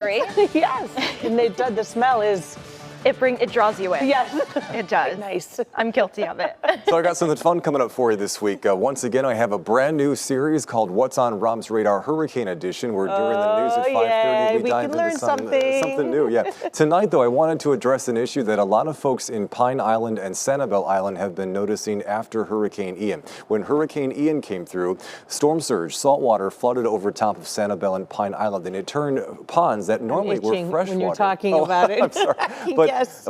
Great. Yes, and the smell is. It draws you in. Yes, it does. Nice. I'm guilty of it. So I got something fun coming up for you this week. Once again, I have a brand new series called What's on Rob's Radar Hurricane Edition, where during the news at 5:30 we dive into something new. Yeah. Tonight, though, I wanted to address an issue that a lot of folks in Pine Island and Sanibel Island have been noticing after Hurricane Ian. When Hurricane Ian came through, storm surge, salt water flooded over top of Sanibel and Pine Island, and it turned ponds that normally were freshwater. When you're talking about it. I'm sorry.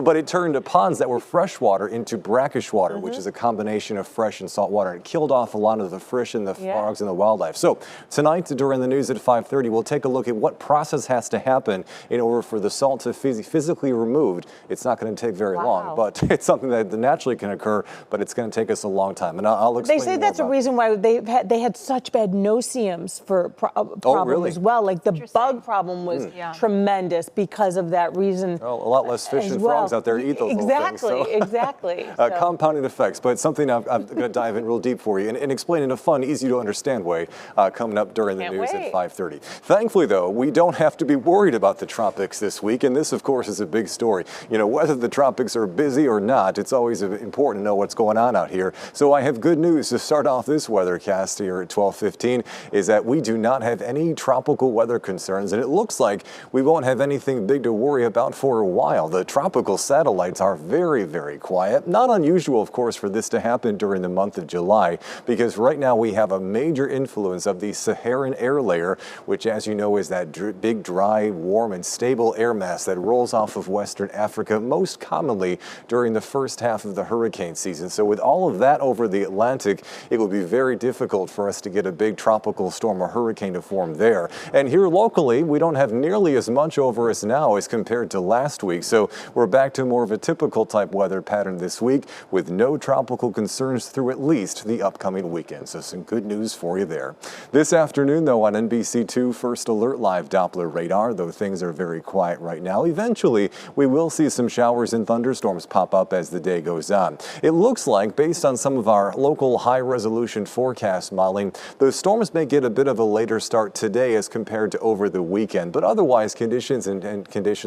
But it turned ponds that were freshwater into brackish water, which is a combination of fresh and salt water. It killed off a lot of the fish and the frogs and the wildlife. So tonight during the news at 5:30, we'll take a look at what process has to happen in order for the salt to physically removed. It's not going to take very long, but it's something that naturally can occur, but it's going to take us a long time. And I'll explain. They say that's a reason why they had such bad no-see-ums for problem as well. Like the bug problem was tremendous because of that reason. Well, a lot less fish and frogs out there eat those little things. Exactly. Compounding effects, but it's something I'm going to dive in real deep for you and explain in a fun, easy to understand way coming up during the news at 5:30. Thankfully, though, we don't have to be worried about the tropics this week, and this, of course, is a big story. You know, whether the tropics are busy or not, it's always important to know what's going on out here. So I have good news to start off this weathercast here at 12:15 is that we do not have any tropical weather concerns, and it looks like we won't have anything big to worry about for a while. The tropical satellites are very, very quiet. Not unusual, of course, for this to happen during the month of July, because right now we have a major influence of the Saharan air layer, which, as you know, is that big, dry, warm, and stable air mass that rolls off of Western Africa most commonly during the first half of the hurricane season. So with all of that over the Atlantic, it will be very difficult for us to get a big tropical storm or hurricane to form there. And here locally, we don't have nearly as much over us now as compared to last week. So we're back to more of a typical type weather pattern this week with no tropical concerns through at least the upcoming weekend. So some good news for you there. This afternoon, though, on NBC2 First Alert Live Doppler radar, though things are very quiet right now, eventually we will see some showers and thunderstorms pop up as the day goes on. It looks like, based on some of our local high-resolution forecast modeling, the storms may get a bit of a later start today as compared to over the weekend, but otherwise conditions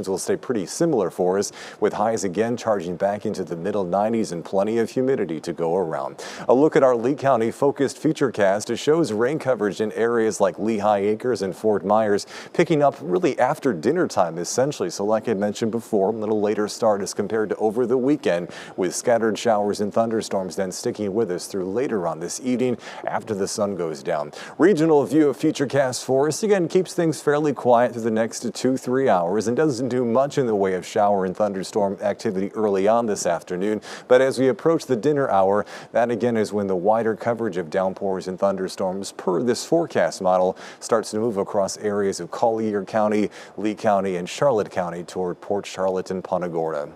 will stay pretty similar for us, with highs again charging back into the middle 90s and plenty of humidity to go around. A look at our Lee County focused futurecast shows rain coverage in areas like Lehigh Acres and Fort Myers picking up really after dinner time essentially. So like I mentioned before, a little later start as compared to over the weekend, with scattered showers and thunderstorms then sticking with us through later on this evening after the sun goes down. Regional view of futurecast for us again keeps things fairly quiet through the next 2-3 hours and doesn't do much in the way of shower and thunderstorm activity early on this afternoon. But as we approach the dinner hour, that again is when the wider coverage of downpours and thunderstorms per this forecast model starts to move across areas of Collier County, Lee County, and Charlotte County toward Port Charlotte and Punta Gorda.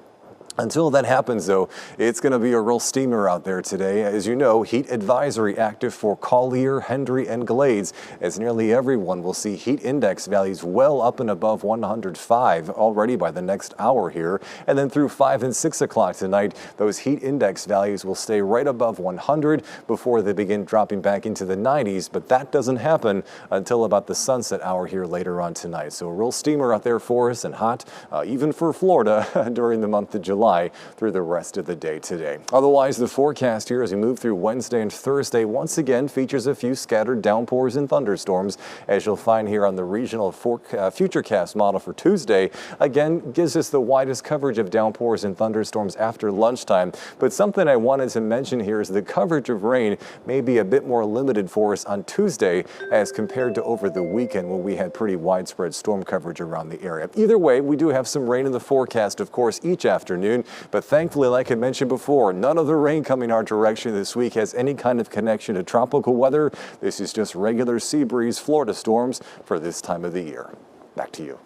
Until that happens, though, it's going to be a real steamer out there today. As you know, heat advisory active for Collier, Hendry, and Glades, as nearly everyone will see heat index values well up and above 105 already by the next hour here. And then through 5 and 6 o'clock tonight, those heat index values will stay right above 100 before they begin dropping back into the 90s. But that doesn't happen until about the sunset hour here later on tonight. So a real steamer out there for us and hot, even for Florida during the month of July through the rest of the day today. Otherwise, the forecast here as we move through Wednesday and Thursday once again features a few scattered downpours and thunderstorms, as you'll find here on the regional futurecast model for Tuesday. Again, gives us the widest coverage of downpours and thunderstorms after lunchtime. But something I wanted to mention here is the coverage of rain may be a bit more limited for us on Tuesday as compared to over the weekend when we had pretty widespread storm coverage around the area. Either way, we do have some rain in the forecast, of course, each afternoon. But thankfully, like I mentioned before, none of the rain coming our direction this week has any kind of connection to tropical weather. This is just regular sea breeze Florida storms for this time of the year. Back to you.